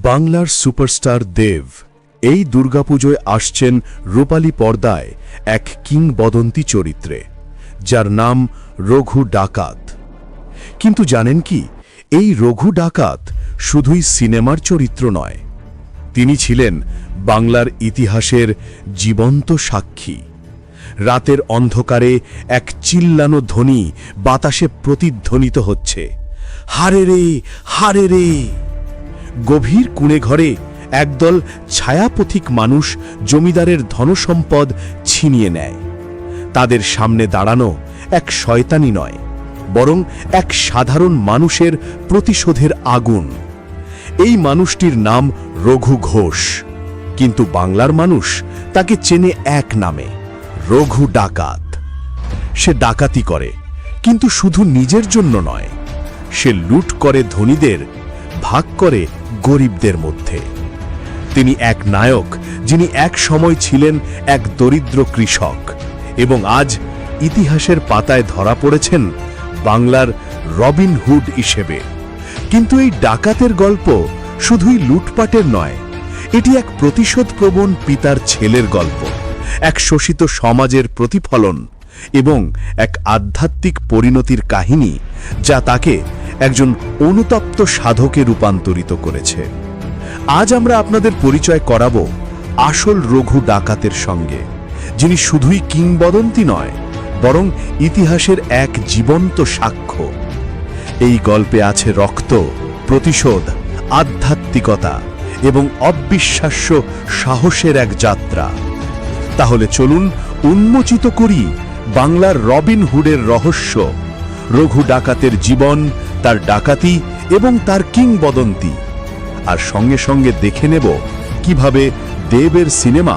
বাংলার সুপারস্টার দেব এই দুর্গাপুজোয় আসছেন রূপালী পর্দায় এক কিংবদন্তি চরিত্রে, যার নাম রঘু ডাকাত। কিন্তু জানেন কি, এই রঘু ডাকাত শুধুই সিনেমার চরিত্র নয়, তিনি ছিলেন বাংলার ইতিহাসের জীবন্ত সাক্ষী। রাতের অন্ধকারে এক চিল্লানো ধ্বনি বাতাসে প্রতিধ্বনিত হচ্ছে, হারে রে, হারে রে। গভীর কুঁড়ে ঘরে একদল ছায়াপথিক মানুষ জমিদারের ধনসম্পদ ছিনিয়ে নেয়। তাদের সামনে দাঁড়ানো এক শয়তানি নয়, বরং এক সাধারণ মানুষের প্রতিশোধের আগুন। এই মানুষটির নাম রঘু ঘোষ, কিন্তু বাংলার মানুষ তাকে চেনে এক নামে, রঘু ডাকাত। সে ডাকাতি করে, কিন্তু শুধু নিজের জন্য নয়, সে লুট করে ধনীদের, ভাগ করে গরিবদের মধ্যে। তিনি এক নায়ক, যিনি এক সময় ছিলেন এক দরিদ্র কৃষক, এবং আজ ইতিহাসের পাতায় ধরা পড়েছেন বাংলার রবিন হুড হিসেবে। কিন্তু এই ডাকাতের গল্প শুধুই লুটপাটের নয়, এটি এক প্রতিশোধপ্রবণ পিতার ছেলের গল্প, এক শোষিত সমাজের প্রতিফলন এবং এক আধ্যাত্মিক পরিণতির কাহিনী, যা তাকে একজন অনুতপ্ত সাধকে রূপান্তরিত করেছে। আজ আমরা আপনাদের পরিচয় করাবো আসল রঘু ডাকাতের সঙ্গে, যিনি শুধুই কিংবদন্তি নয়, বরং ইতিহাসের এক জীবন্ত সাক্ষ্য। এই গল্পে আছে রক্ত, প্রতিশোধ, আধ্যাত্মিকতা এবং অবিশ্বাস্য সাহসের এক যাত্রা। তাহলে চলুন উন্মোচিত করি বাংলার রবিন হুডের রহস্য, রঘু ডাকাতের জীবন, তার ডাকাতি এবং তার কিংবদন্তি। আর সঙ্গে সঙ্গে দেখে নেব কিভাবে দেবের সিনেমা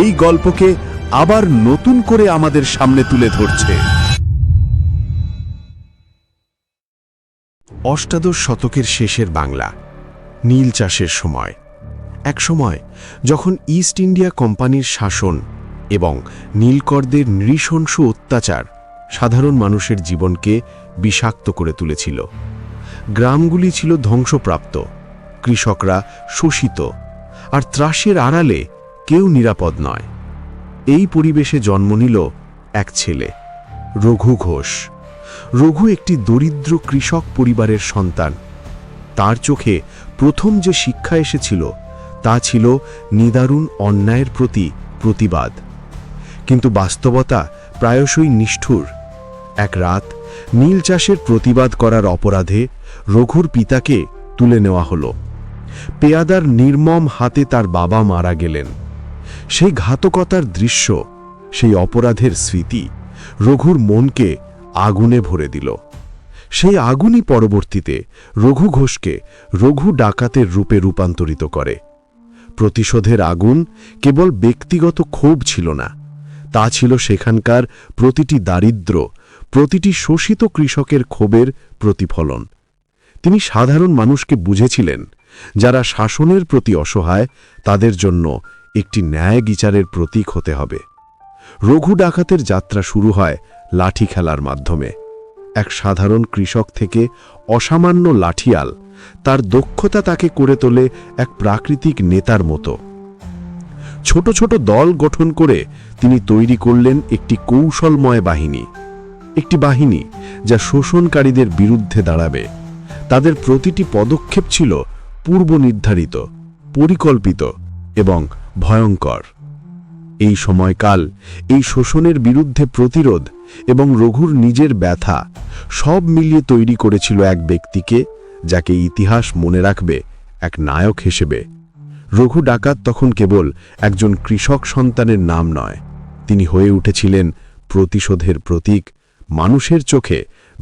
এই গল্পকে আবার নতুন করে আমাদের সামনে তুলে ধরছে। অষ্টাদশ শতকের শেষের বাংলা, নীল চাষের সময়। এক সময় যখন ইস্ট ইন্ডিয়া কোম্পানির শাসন এবং নীলকরদের নৃশংস অত্যাচার সাধারণ মানুষের জীবনকে বিষাক্ত করে তুলেছিল। গ্রামগুলি ছিল ধ্বংসপ্রাপ্ত, কৃষকরা শোষিত, আর ত্রাসের আড়ালে কেউ নিরাপদ নয়। এই পরিবেশে জন্ম নিল এক ছেলে, রঘু ঘোষ। রঘু একটি দরিদ্র কৃষক পরিবারের সন্তান। তার চোখে প্রথম যে শিক্ষা এসেছিল তা ছিল নিদারুণ অন্যায়ের প্রতি প্রতিবাদ। কিন্তু বাস্তবতা প্রায়শই নিষ্ঠুর। এক রাত নীল চাষের প্রতিবাদ করার অপরাধে রঘুর পিতাকে তুলে নেওয়া হলো। পেয়াদার নির্মম হাতে তার বাবা মারা গেলেন। সেই ঘাতকতার দৃশ্য, সেই অপরাধের স্মৃতি রঘুর মনকে আগুনে ভরে দিল। সেই আগুনই পরবর্তীতে রঘু ঘোষকে রঘু ডাকাতের রূপে রূপান্তরিত করে। প্রতিশোধের আগুন কেবল ব্যক্তিগত ক্ষোভ ছিল না, তা ছিল সেখানকার প্রতিটি দারিদ্র, প্রতিটি শোষিত কৃষকের ক্ষোভের প্রতিফলন। তিনি সাধারণ মানুষকে বুঝেছিলেন, যারা শাসনের প্রতি অসহায়, তাদের জন্য একটি ন্যায় বিচারের প্রতীক হতে হবে। রঘু ডাকাতের যাত্রা শুরু হয় লাঠি খেলার মাধ্যমে। এক সাধারণ কৃষক থেকে অসামান্য লাঠিয়াল, তার দক্ষতা তাকে করে তোলে এক প্রাকৃতিক নেতার মতো। ছোট ছোট দল গঠন করে তিনি তৈরি করলেন একটি কৌশলময় বাহিনী, একটি বাহিনী যা শোষণকারীদের বিরুদ্ধে দাঁড়াবে। তাদের প্রতিটি পদক্ষেপ ছিল পূর্ব নির্ধারিত, পরিকল্পিত এবং ভয়ঙ্কর। এই সময়কাল, এই শোষণের বিরুদ্ধে প্রতিরোধ এবং রঘুর নিজের ব্যথা সব মিলিয়ে তৈরি করেছিল এক ব্যক্তিকে, যাকে ইতিহাস মনে রাখবে এক নায়ক হিসেবে। রঘু ডাকাত তখন কেবল একজন কৃষক সন্তানের নাম নয়, তিনি হয়ে উঠেছিলেন প্রতিশোধের প্রতীক, মানুষের চোখে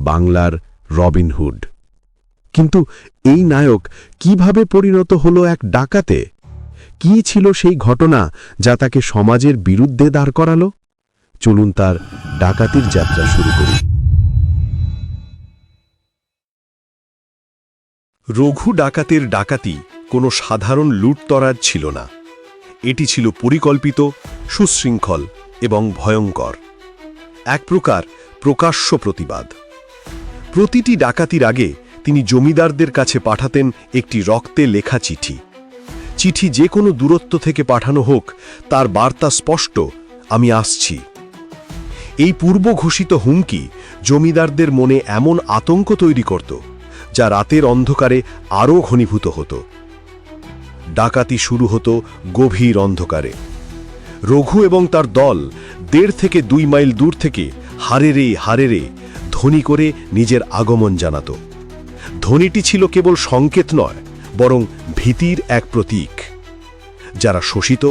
বাংলার রবিন হুড। কিন্তু এই নায়ক কিভাবে পরিণত হলো এক ডাকাতে? কি ছিল সেই ঘটনা যা তাকে সমাজের বিরুদ্ধে দাঁড় করালো? চলুন তার ডাকাতির যাত্রা শুরু করি। রঘু ডাকাতের ডাকাতি কোনো সাধারণ লুটতরাজ ছিল না, এটি ছিল পরিকল্পিত, সুশৃঙ্খল এবং ভয়ঙ্কর। এক প্রকার প্রকাশ্য প্রতিবাদ। প্রতিটি ডাকাতির আগে তিনি জমিদারদের কাছে পাঠাতেন একটি রক্তে লেখা চিঠি, চিঠি যে কোনো দূরত্ব থেকে পাঠানো হোক, তার বার্তা স্পষ্ট, আমি আসছি। এই পূর্ব ঘোষিত হুমকি জমিদারদের মনে এমন আতঙ্ক তৈরি করত, যা রাতের অন্ধকারে আরও ঘনীভূত হতো। ডাকাতি শুরু হতো গভীর অন্ধকারে। রঘু এবং তার দল 1.5 থেকে 2 মাইল দূর থেকে হারেরে ধ্বনি করে নিজের আগমন জানাত। ধ্বনিটি ছিল কেবল সংকেত নয়, বরং ভীতির এক প্রতীক। যারা শোষিত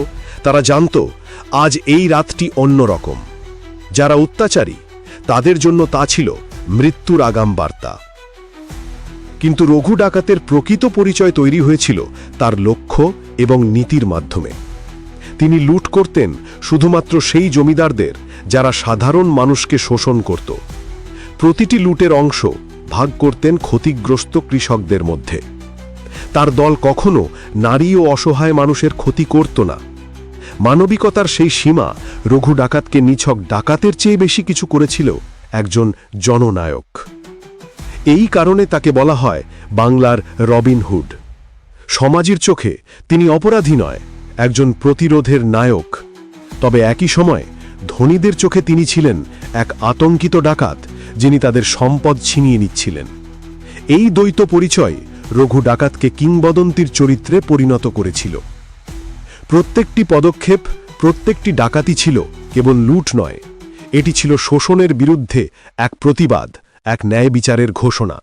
তারা জানত আজ এই রাতটি অন্যরকম। যারা অত্যাচারী তাদের জন্য তা ছিল মৃত্যুর আগাম বার্তা। কিন্তু রঘু ডাকাতের প্রকৃত পরিচয় তৈরি হয়েছিল তার লক্ষ্য এবং নীতির মাধ্যমে। তিনি লুট করতেন শুধুমাত্র সেই জমিদারদের যারা সাধারণ মানুষকে শোষণ করত। প্রতিটি লুটের অংশ ভাগ করতেন ক্ষতিগ্রস্ত কৃষকদের মধ্যে। তার দল কখনো নারী ও অসহায় মানুষের ক্ষতি করত না। মানবিকতার সেই সীমা রঘু ডাকাতকে নিছক ডাকাতের চেয়ে বেশি কিছু করেছিল একজন জননায়ক। এই কারণে তাকে বলা হয় বাংলার রবিনহুড। সমাজের চোখে তিনি অপরাধী নয়, একজন প্রতিরোধের নায়ক। তবে একই সময় ধনীদের চোখে তিনি ছিলেন এক আতঙ্কিত ডাকাত, যিনি তাদের সম্পদ ছিনিয়ে নিচ্ছিলেন। এই দ্বৈত পরিচয় রঘু ডাকাতকে কিংবদন্তির চরিত্রে পরিণত করেছিল। প্রত্যেকটি পদক্ষেপ, প্রত্যেকটি ডাকাতি ছিল কেবল লুট নয়, এটি ছিল শোষণের বিরুদ্ধে এক প্রতিবাদ, এক ন্যায় বিচারের ঘোষণা,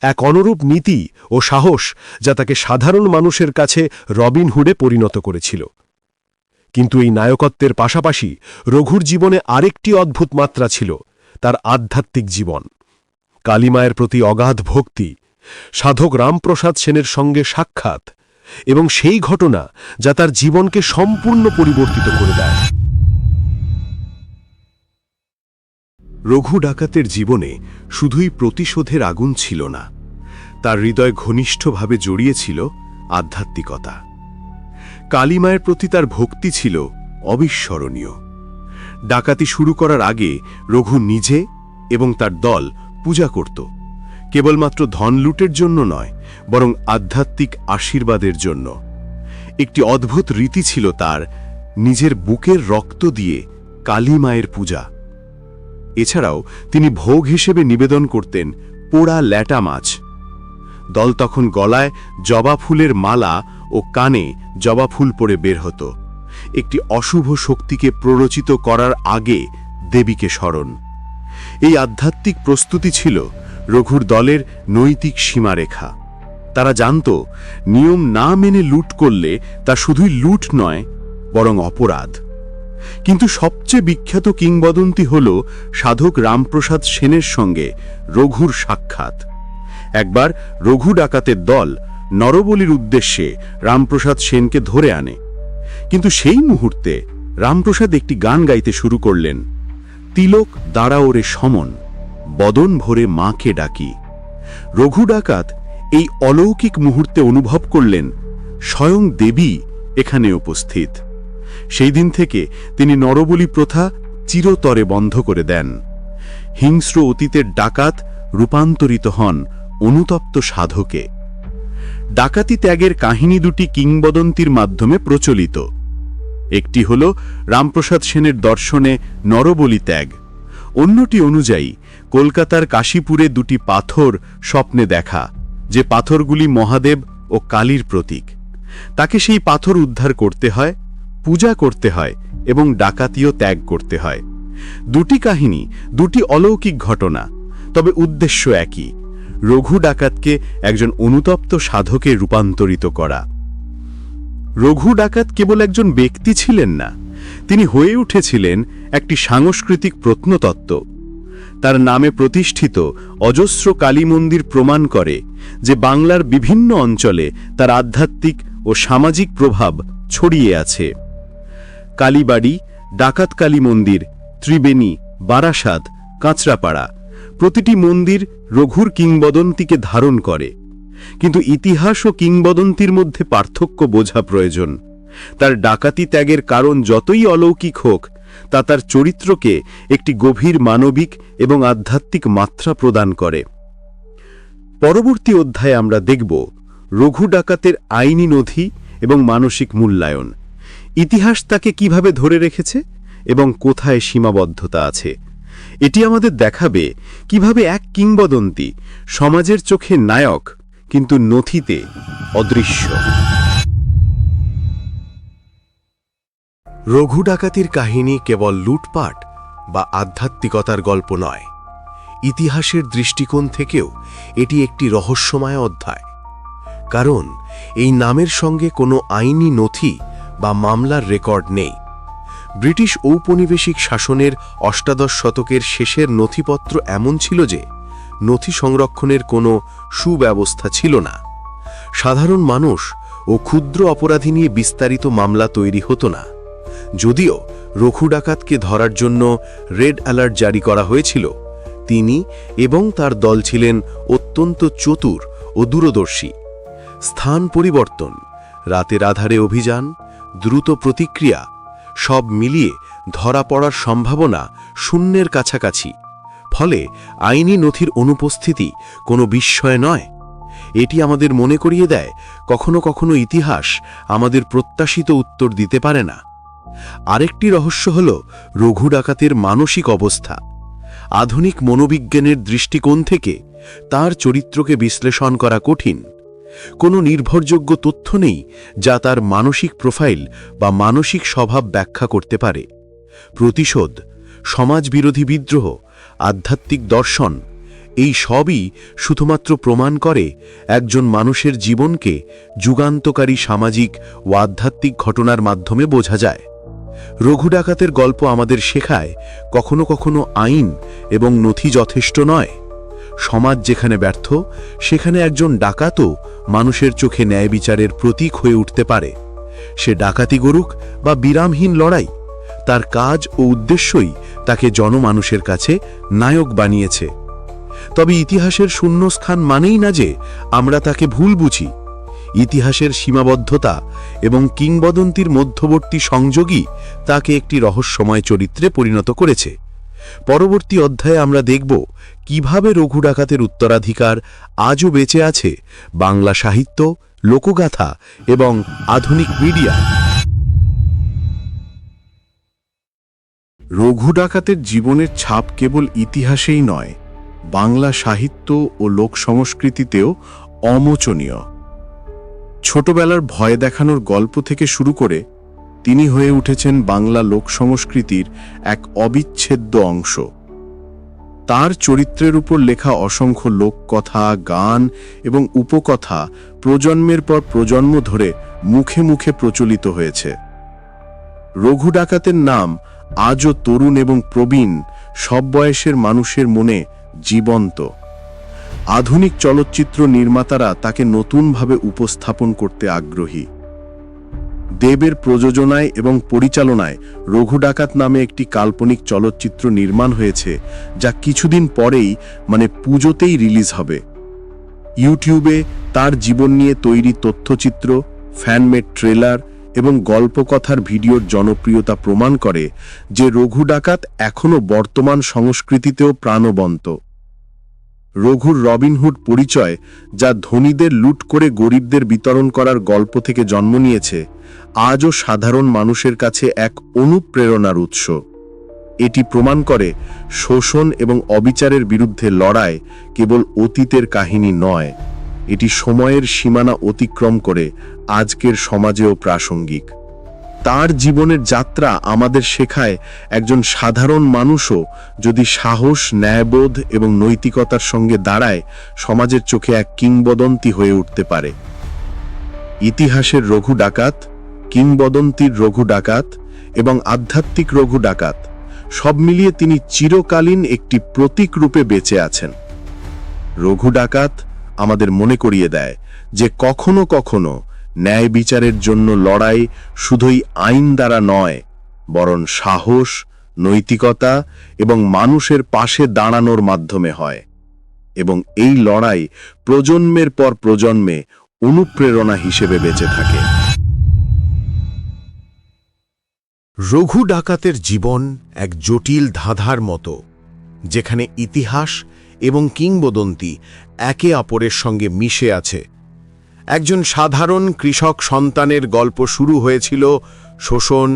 এক অনুরূপ নীতি ও সাহস যা তাকে সাধারণ মানুষের কাছে রবিনহুডে পরিণত করেছিল। কিন্তু এই নায়কত্বের পাশাপাশি রঘুর জীবনে আরেকটি অদ্ভুত মাত্রা ছিল, তার আধ্যাত্মিক জীবন। কালীমায়ের প্রতি অগাধ ভক্তি, সাধক রামপ্রসাদ সেনের সঙ্গে সাক্ষাৎ এবং সেই ঘটনা যা তার জীবনকে সম্পূর্ণ পরিবর্তিত করে দেয়। রঘু ডাকাতের জীবনে শুধুই প্রতিশোধের আগুন ছিল না, তার হৃদয় ঘনিষ্ঠভাবে জড়িয়েছিল আধ্যাত্মিকতা। কালীমায়ের প্রতি তার ভক্তি ছিল অবিস্মরণীয়। ডাকাতি শুরু করার আগে রঘু নিজে এবং তার দল পূজা করত, কেবলমাত্র ধন লুটের জন্য নয়, বরং আধ্যাত্মিক আশীর্বাদের জন্য। একটি অদ্ভুত রীতি ছিল তার, নিজের বুকের রক্ত দিয়ে কালীমায়ের পূজা। এছাড়াও তিনি ভোগ হিসেবে নিবেদন করতেন পোড়া ল্যাটা মাছ। দল তখন গলায় জবা ফুলের মালা ও কানে জবা ফুল পরে বের হতো, একটি অশুভ শক্তিকে প্ররোচিত করার আগে দেবীকে স্মরণ। এই আধ্যাত্মিক প্রস্তুতি ছিল রঘুর দলের নৈতিক সীমারেখা। তারা জানত নিয়ম না মেনে লুট করলে তা শুধুই লুট নয়, বরং অপরাধ। কিন্তু সবচেয়ে বিখ্যাত কিংবদন্তি হল সাধক রামপ্রসাদ সেনের সঙ্গে রঘুর সাক্ষাৎ। একবার রঘু ডাকাতের দল নরবলির উদ্দেশ্যে রামপ্রসাদ সেনকে ধরে আনে, কিন্তু সেই মুহূর্তে রামপ্রসাদ একটি গান গাইতে শুরু করলেন, তিলক দাঁড়াও রে সমন, বদন ভরে মাকে ডাকি। রঘু ডাকাত এই অলৌকিক মুহূর্তে অনুভব করলেন স্বয়ং দেবী এখানে উপস্থিত। সেই দিন থেকে তিনি নরবলি প্রথা চিরতরে বন্ধ করে দেন। হিংস্র অতীতের ডাকাত রূপান্তরিত হন অনুতপ্ত সাধকে। ডাকাতি ত্যাগের কাহিনী দুটি কিংবদন্তির মাধ্যমে প্রচলিত। একটি হল রামপ্রসাদ সেনের দর্শনে নরবলি ত্যাগ, অন্যটি অনুযায়ী কলকাতার কাশীপুরে দুটি পাথর স্বপ্নে দেখা, যে পাথরগুলি মহাদেব ও কালীর প্রতীক। তাকে সেই পাথর উদ্ধার করতে হয়, পূজা করতে হয় এবং ডাকাতিও ত্যাগ করতে হয়। দুটি কাহিনী, দুটি অলৌকিক ঘটনা, তবে উদ্দেশ্য একই, রঘু ডাকাতকে একজন অনুতপ্ত সাধকে রূপান্তরিত করা। রঘু ডাকাত কেবল একজন ব্যক্তি ছিলেন না, তিনি হয়ে উঠেছিলেন একটি সাংস্কৃতিক প্রত্নতত্ত্ব। তার নামে প্রতিষ্ঠিত অজস্র কালী মন্দির প্রমাণ করে যে বাংলার বিভিন্ন অঞ্চলে তার আধ্যাত্মিক ও সামাজিক প্রভাব ছড়িয়ে আছে। কালীবাড়ি, ডাকাত কালী মন্দির, ত্রিবেণী, বারাসাত, কাঁচরাপাড়া, প্রতিটি মন্দির রঘুর কিংবদন্তিকে ধারণ করে। কিন্তু ইতিহাস ও কিংবদন্তির মধ্যে পার্থক্য বোঝা প্রয়োজন। তার ডাকাতি ত্যাগের কারণ যতই অলৌকিক হোক, তা তার চরিত্রকে একটি গভীর মানবিক এবং আধ্যাত্মিক মাত্রা প্রদান করে। পরবর্তী অধ্যায়ে আমরা দেখব রঘু ডাকাতের আইনি নথি এবং মানসিক মূল্যায়ন। ইতিহাস তাকে কিভাবে ধরে রেখেছে এবং কোথায় সীমাবদ্ধতা আছে। এটি আমাদের দেখাবে কিভাবে এক কিংবদন্তি সমাজের চোখে নায়ক কিন্তু নথিতে অদৃশ্য। রঘু ডাকাতির কাহিনী কেবল লুটপাট বা আধ্যাত্মিকতার গল্প নয়, ইতিহাসের দৃষ্টিকোণ থেকেও এটি একটি রহস্যময় অধ্যায়। কারণ এই নামের সঙ্গে কোনো আইনি নথি বা মামলার রেকর্ড নেই। ব্রিটিশ ঔপনিবেশিক শাসনের অষ্টাদশ শতকের শেষের নথিপত্র এমন ছিল যে নথি সংরক্ষণের কোনো সুব্যবস্থা ছিল না। সাধারণ মানুষ ও ক্ষুদ্র অপরাধী নিয়ে বিস্তারিত মামলা তৈরি হতো না। যদিও রঘু ডাকাতকে ধরার জন্য রেড অ্যালার্ট জারি করা হয়েছিল, তিনি এবং তার দল ছিলেন অত্যন্ত চতুর ও দূরদর্শী। স্থান পরিবর্তন, রাতের আধারে অভিযান, দ্রুত প্রতিক্রিয়া সব মিলিয়ে ধরা পড়ার সম্ভাবনা শূন্যের কাছাকাছি। ফলে আইনি নথির অনুপস্থিতি কোনো বিস্ময় নয়। এটি আমাদের মনে করিয়ে দেয় কখনো কখনো ইতিহাস আমাদের প্রত্যাশিত উত্তর দিতে পারে না। আরেকটি রহস্য হল রঘু ডাকাতের মানসিক অবস্থা। আধুনিক মনোবিজ্ঞানের দৃষ্টিকোণ থেকে তার চরিত্রকে বিশ্লেষণ করা কঠিন। কোনো নির্ভরযোগ্য তথ্য নেই যা তার মানসিক প্রোফাইল বা মানসিক স্বভাব ব্যাখ্যা করতে পারে। প্রতিশোধ, সমাজবিরোধী বিদ্রোহ, আধ্যাত্মিক দর্শন, এই সবই শুধুমাত্র প্রমাণ করে একজন মানুষের জীবনকে যুগান্তকারী সামাজিক ও আধ্যাত্মিক ঘটনার মাধ্যমে বোঝা যায়। রঘু ডাকাতের গল্প আমাদের শেখায় কখনো কখনো আইন এবং নথি যথেষ্ট নয়। সমাজ যেখানে ব্যর্থ, সেখানে একজন ডাকাতও মানুষের চোখে ন্যায় বিচারের প্রতীক হয়ে উঠতে পারে। সে ডাকাতি করুক বা বিরামহীন লড়াই, তার কাজ ও উদ্দেশ্যই তাকে জনমানুষের কাছে নায়ক বানিয়েছে। তবে ইতিহাসের শূন্যস্থান মানেই না যে আমরা তাকে ভুল বুঝি। ইতিহাসের সীমাবদ্ধতা এবং কিংবদন্তির মধ্যবর্তী সংযোগই তাকে একটি রহস্যময় চরিত্রে পরিণত করেছে। পরবর্তী অধ্যায়ে আমরা দেখব কিভাবে রঘু ডাকাতের উত্তরাধিকার আজও বেঁচে আছে বাংলা সাহিত্য, লোকগাথা এবং আধুনিক মিডিয়া। রঘু ডাকাতের জীবনের ছাপ কেবল ইতিহাসেই নয়, বাংলা সাহিত্য ও লোক সংস্কৃতিতেও অমোচনীয়। ছোটবেলার ভয় দেখানোর গল্প থেকে শুরু করে তিনি হয়ে উঠেছেন বাংলা লোক সংস্কৃতির এক অবিচ্ছেদ্য অংশ। তার চরিত্রের উপর লেখা অসংখ্য লোককথা, গান এবং উপকথা প্রজন্মের পর প্রজন্ম ধরে মুখে মুখে প্রচলিত হয়েছে। রঘু ডাকাতের নাম আজও তরুণ এবং প্রবীণ সব বয়সের মানুষের মনে জীবন্ত। আধুনিক চলচ্চিত্র নির্মাতারা তাকে নতুনভাবে উপস্থাপন করতে আগ্রহী। দেবের প্রযোজনায় এবং পরিচালনায় রঘু ডাকাত নামে একটি কাল্পনিক চলচ্চিত্র নির্মাণ হয়েছে, যা কিছুদিন পরেই পুজোতেই রিলিজ হবে। ইউটিউবে তার জীবন নিয়ে তৈরি তথ্যচিত্র, ফ্যানমেড ট্রেলার এবং গল্পকথার ভিডিওর জনপ্রিয়তা প্রমাণ করে যে রঘু ডাকাত এখনও বর্তমান সংস্কৃতিতেও প্রাণবন্ত। রঘুর রবিনহুড পরিচয়, যা ধনীদের লুট করে গরিবদের বিতরণ করার গল্প থেকে জন্ম নিয়েছে, আজও সাধারণ মানুষের কাছে এক অনুপ্রেরণার উৎস। এটি প্রমাণ করে শোষণ এবং অবিচারের বিরুদ্ধে লড়াই কেবল অতীতের কাহিনী নয়, এটি সময়ের সীমানা অতিক্রম করে আজকের সমাজেও প্রাসঙ্গিক। তার জীবনের যাত্রা আমাদের শেখায় একজন সাধারণ মানুষও যদি সাহস, ন্যায়বোধ এবং নৈতিকতার সঙ্গে দাঁড়ায়, সমাজের চোখে এক কিংবদন্তি হয়ে উঠতে পারে। ইতিহাসের রঘু ডাকাত, কিংবদন্তির রঘু ডাকাত এবং আধ্যাত্মিক রঘু ডাকাত, সব মিলিয়ে তিনি চিরকালীন একটি প্রতীক রূপে বেঁচে আছেন। রঘু ডাকাত আমাদের মনে করিয়ে দেয় যে কখনো কখনো ন্যায় বিচারের জন্য লড়াই শুধুই আইন দ্বারা নয়, বরং সাহস, নৈতিকতা এবং মানুষের পাশে দাঁড়ানোর মাধ্যমে হয়। এবং এই লড়াই প্রজন্মের পর প্রজন্মে অনুপ্রেরণা হিসেবে বেঁচে থাকে। রঘু ডাকাতের জীবন এক জটিল ধাঁধার মতো, যেখানে ইতিহাস এবং কিংবদন্তি একে অপরের সঙ্গে মিশে আছে। একজন সাধারণ কৃষক সন্তানের গল্প শুরু হয়েছিল শোষণ,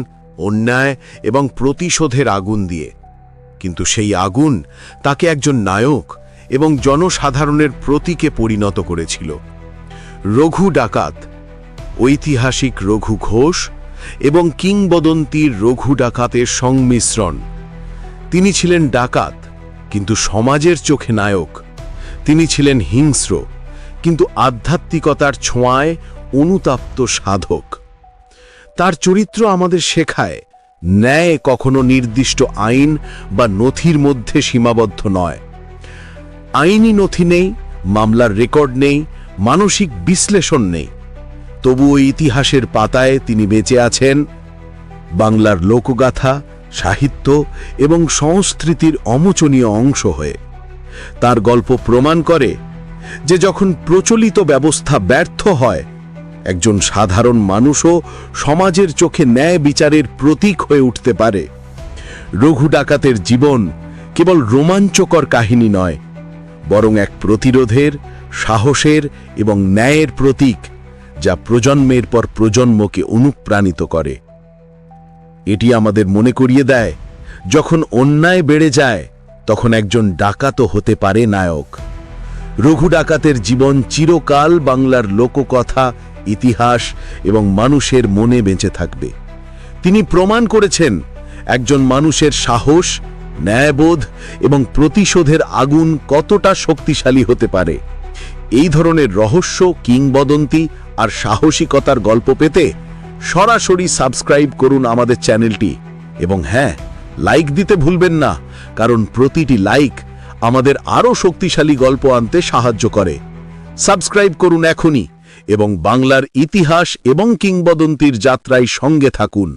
অন্যায় এবং প্রতিশোধের আগুন দিয়ে, কিন্তু সেই আগুন তাকে একজন নায়ক এবং জনসাধারণের প্রতীকে পরিণত করেছিল। রঘু ডাকাত, ঐতিহাসিক রঘু ঘোষ এবং কিংবদন্তির রঘু ডাকাতের সংমিশ্রণ। তিনি ছিলেন ডাকাত, কিন্তু সমাজের চোখে নায়ক। তিনি ছিলেন হিংস্র, কিন্তু আধ্যাত্মিকতার ছোঁয়ায় অনুতাপ্ত সাধক। তার চরিত্র আমাদের শেখায়, ন্যায় কখনো নির্দিষ্ট আইন বা নথির মধ্যে সীমাবদ্ধ নয়। আইনি নথি নেই, মামলার রেকর্ড নেই, মানসিক বিশ্লেষণ নেই, তবুও ইতিহাসের পাতায় তিনি বেঁচে আছেন, বাংলার লোকগাথা, সাহিত্য এবং সংস্কৃতির অমোচনীয় অংশ হয়ে। তার গল্প প্রমাণ করে যে যখন প্রচলিত ব্যবস্থা ব্যর্থ হয়, একজন সাধারণ মানুষও সমাজের চোখে ন্যায় বিচারের প্রতীক হয়ে উঠতে পারে। রঘু ডাকাতের জীবন কেবল রোমাঞ্চকর কাহিনী নয়, বরং এক প্রতিরোধের, সাহসের এবং ন্যায়ের প্রতীক, যা প্রজন্মের পর প্রজন্মকে অনুপ্রাণিত করে। এটি আমাদের মনে করিয়ে দেয়, যখন অন্যায় বেড়ে যায়, তখন একজন ডাকাতও হতে পারে নায়ক। রঘু ডাকাতের জীবন চিরকাল বাংলার লোককথা, ইতিহাস এবং মানুষের মনে বেঁচে থাকবে। তিনি প্রমাণ করেছেন একজন মানুষের সাহস, ন্যায়বোধ এবং প্রতিশোধের আগুন কতটা শক্তিশালী হতে পারে। এই ধরনের রহস্য, কিংবদন্তি আর সাহসিকতার গল্প পেতে সরাসরি সাবস্ক্রাইব করুন আমাদের চ্যানেলটি, এবং হ্যাঁ, লাইক দিতে ভুলবেন না, কারণ প্রতিটি লাইক আমাদের আরও শক্তিশালী গল্প আনতে সাহায্য করে। সাবস্ক্রাইব করুন এখনই এবং বাংলার ইতিহাস এবং কিংবদন্তির যাত্রায় সঙ্গে থাকুন।